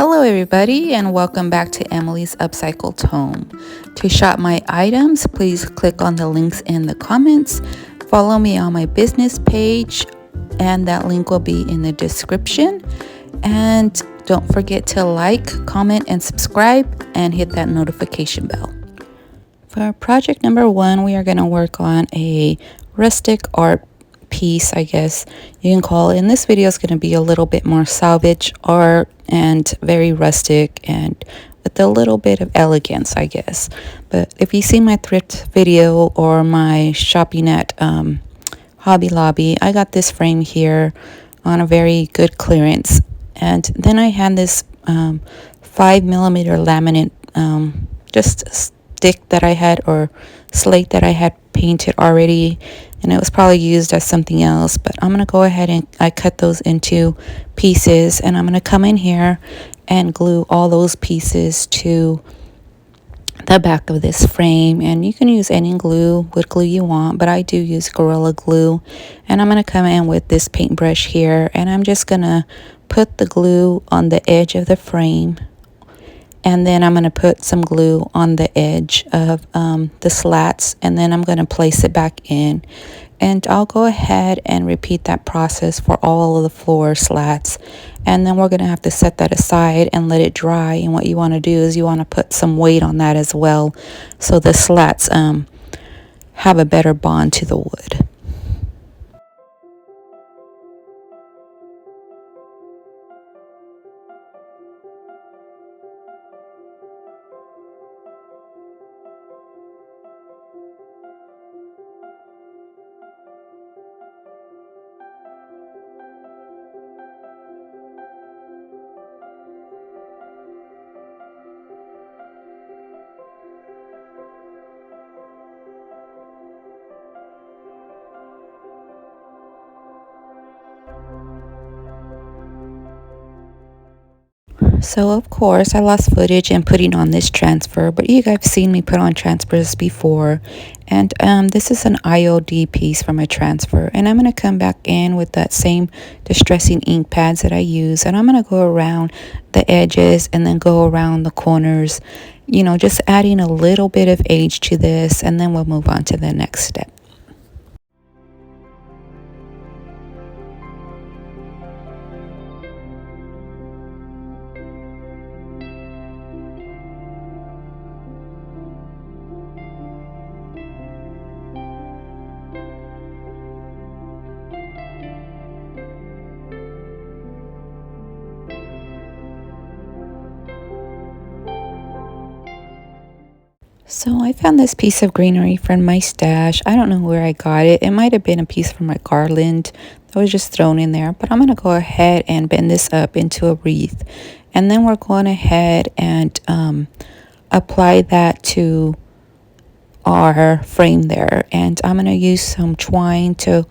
Hello everybody and welcome back to Emily's Upcycled Home. To shop my items, please click on the links in the comments. Follow me on my business page and that link will be in the description. And don't forget to like, comment, and subscribe and hit that notification bell. For project number 1, we are going to work on a rustic art piece, I guess you can call it. And this video is going to be a little bit more salvage art and very rustic and with a little bit of elegance, I guess. But if you see my thrift video or my shopping at Hobby Lobby, I got this frame here on a very good clearance. And then I had this 5mm laminate just stick that I had, or slate that I had painted already, and it was probably used as something else. But I'm gonna go ahead and I cut those into pieces, and I'm gonna come in here and glue all those pieces to the back of this frame. And you can use any glue, wood glue you want, but I do use Gorilla Glue. And I'm gonna come in with this paintbrush here, and I'm just gonna put the glue on the edge of the frame, and then I'm going to put some glue on the edge of the slats, and then I'm going to place it back in. And I'll go ahead and repeat that process for all of the floor slats, and then we're going to have to set that aside and let it dry. And what you want to do is you want to put some weight on that as well, so the slats have a better bond to the wood. So of course I lost footage in putting on this transfer, but you guys have seen me put on transfers before. And this is an IOD piece for my transfer, and I'm going to come back in with that same distressing ink pads that I use, and I'm going to go around the edges and then go around the corners, you know, just adding a little bit of age to this, and then we'll move on to the next step. So I found this piece of greenery from my stash. I don't know where I got it. It might have been a piece from my garland that was just thrown in there. But I'm going to go ahead and bend this up into a wreath. And then we're going ahead and apply that to our frame there. And I'm going to use some twine to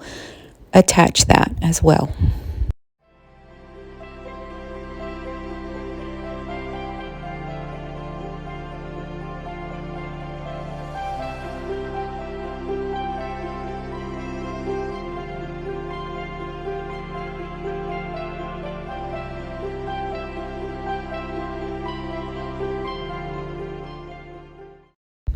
attach that as well.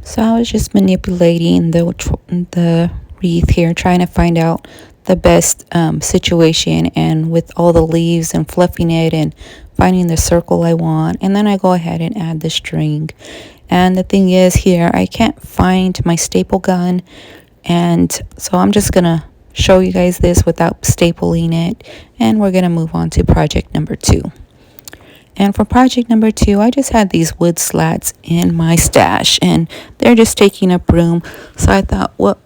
So I was just manipulating the wreath here, trying to find out the best situation, and with all the leaves and fluffing it and finding the circle I want. And then I go ahead and add the string. And the thing is here, I can't find my staple gun, and so I'm just gonna show you guys this without stapling it, and we're gonna move on to project number 2. And for project number 2, I just had these wood slats in my stash, and they're just taking up room. So I thought, what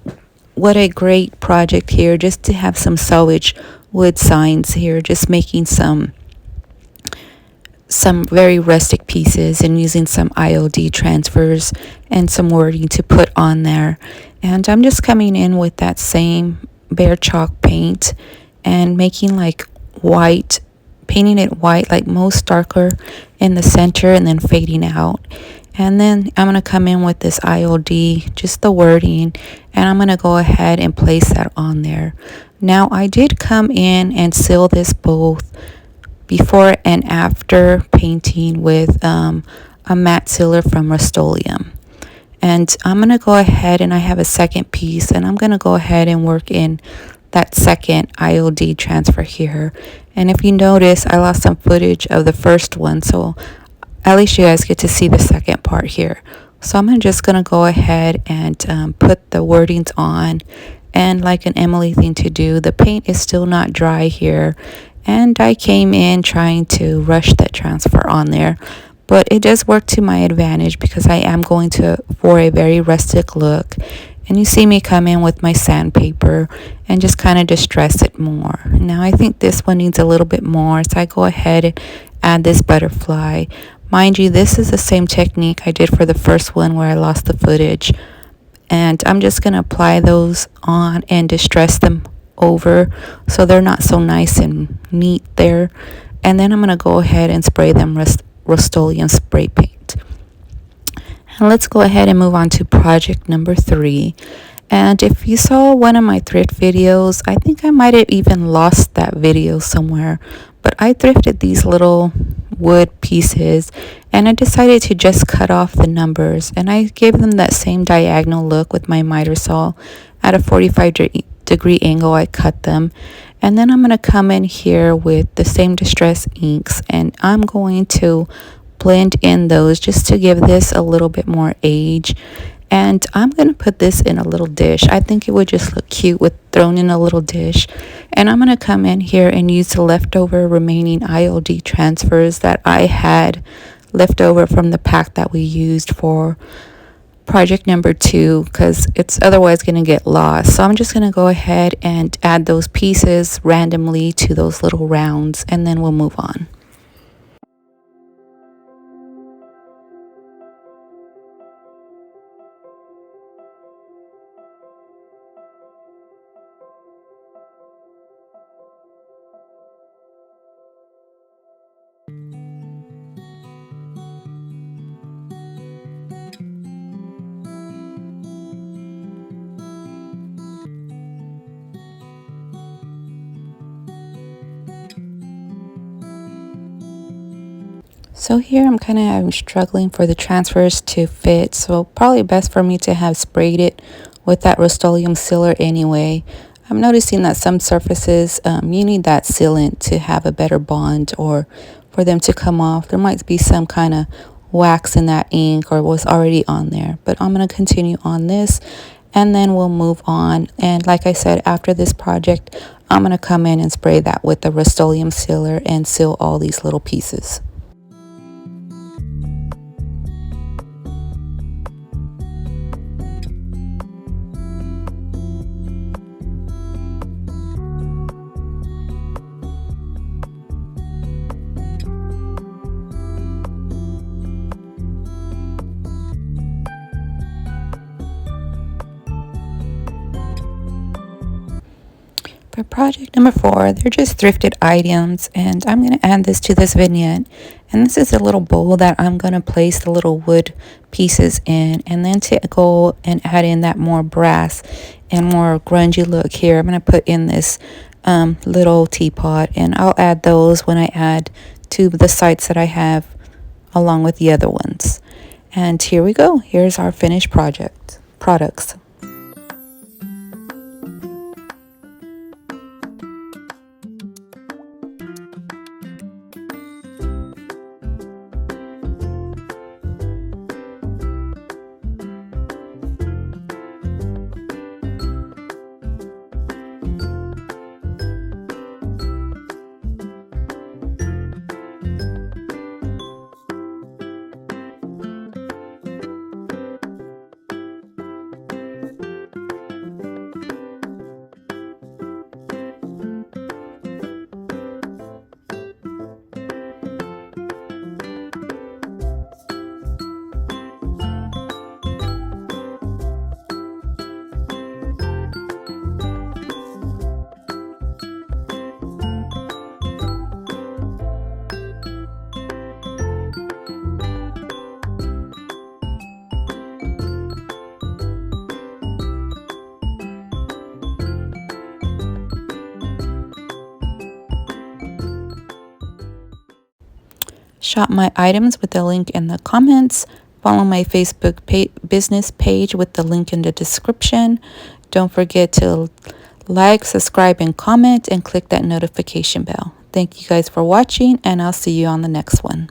a great project here, just to have some salvage wood signs here, just making some very rustic pieces and using some IOD transfers and some wording to put on there. And I'm just coming in with that same bare chalk paint and making like white, painting it white, like most darker in the center and then fading out. And then I'm going to come in with this IOD, just the wording, and I'm going to go ahead and place that on there. Now I did come in and seal this both before and after painting with a matte sealer from Rust-Oleum. And I'm going to go ahead, and I have a second piece, and I'm going to go ahead and work in that second IOD transfer here. And if you notice, I lost some footage of the first one, so at least you guys get to see the second part here. So I'm just going to go ahead and put the wordings on. And like an Emily thing to do, the paint is still not dry here. And I came in trying to rush that transfer on there. But it does work to my advantage because I am going for a very rustic look. And you see me come in with my sandpaper and just kind of distress it more. Now I think this one needs a little bit more, so I go ahead and add this butterfly. Mind you, this is the same technique I did for the first one where I lost the footage. And I'm just going to apply those on and distress them over so they're not so nice and neat there. And then I'm going to go ahead and spray them Rust-Oleum spray paint. And let's go ahead and move on to project number 3. And if you saw one of my thrift videos, I think I might have even lost that video somewhere. But I thrifted these little wood pieces, and I decided to just cut off the numbers. And I gave them that same diagonal look with my miter saw. At a 45-degree angle, I cut them. And then I'm going to come in here with the same distress inks, and I'm going to blend in those just to give this a little bit more age. And I'm going to put this in a little dish. I think it would just look cute with thrown in a little dish. And I'm going to come in here and use the leftover remaining IOD transfers that I had left over from the pack that we used for project number 2, because it's otherwise going to get lost. So I'm just going to go ahead and add those pieces randomly to those little rounds, and then we'll move on. So here I'm struggling for the transfers to fit, so probably best for me to have sprayed it with that Rust-Oleum sealer anyway. I'm noticing that some surfaces, you need that sealant to have a better bond or for them to come off. There might be some kind of wax in that ink or was already on there, but I'm going to continue on this and then we'll move on. And like I said, after this project, I'm going to come in and spray that with the Rust-Oleum sealer and seal all these little pieces. For project number 4, they're just thrifted items, and I'm going to add this to this vignette. And this is a little bowl that I'm going to place the little wood pieces in, and then to go and add in that more brass and more grungy look here, I'm going to put in this little teapot, and I'll add those when I add to the sites that I have along with the other ones. And here we go. Here's our finished products. Shop my items with the link in the comments. Follow my Facebook business page with the link in the description. Don't forget to like, subscribe, and comment, and click that notification bell. Thank you guys for watching, and I'll see you on the next one.